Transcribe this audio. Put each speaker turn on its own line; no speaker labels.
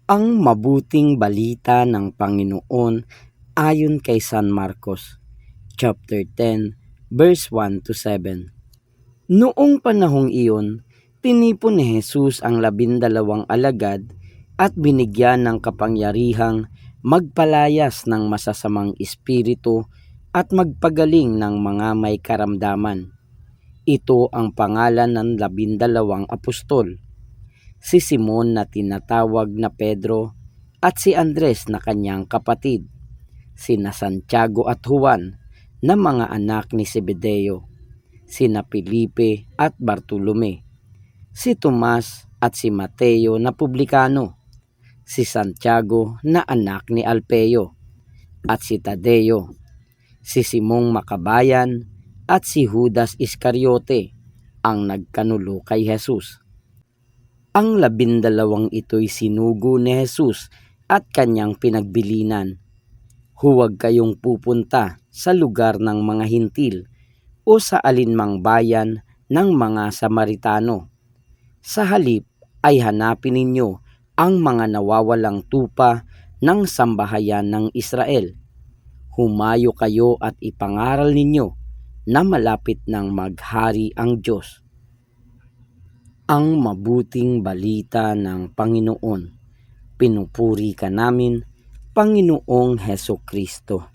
Ang mabuting balita ng Panginoon ayon kay San Marcos, chapter 10, verse 1 to 7. Noong panahong iyon, tinipon ni Jesus ang 12 alagad at binigyan ng kapangyarihang magpalayas ng masasamang espiritu at magpagaling ng mga may karamdaman. Ito ang pangalan ng 12 apostol: si Simon na tinatawag na Pedro, at si Andres na kanyang kapatid, sina Santiago at Juan na mga anak ni Zebedeo, sina Felipe at Bartolome, si Tomas at si Mateo na publikano, si Santiago na anak ni Alpeo, at si Tadeo, si Simong Makabayan, at si Judas Iscariote, ang nagkanulo kay Jesus. Ang 12 ito'y sinugo ni Jesus at kanyang pinagbilinan. Huwag kayong pupunta sa lugar ng mga hintil o sa alinmang bayan ng mga Samaritano. Sa halip ay hanapin ninyo ang mga nawawalang tupa ng sambahayan ng Israel. Humayo kayo at ipangaral ninyo na malapit nang maghari ang Diyos. Ang mabuting balita ng Panginoon. Pinupuri ka namin, Panginoong Hesukristo.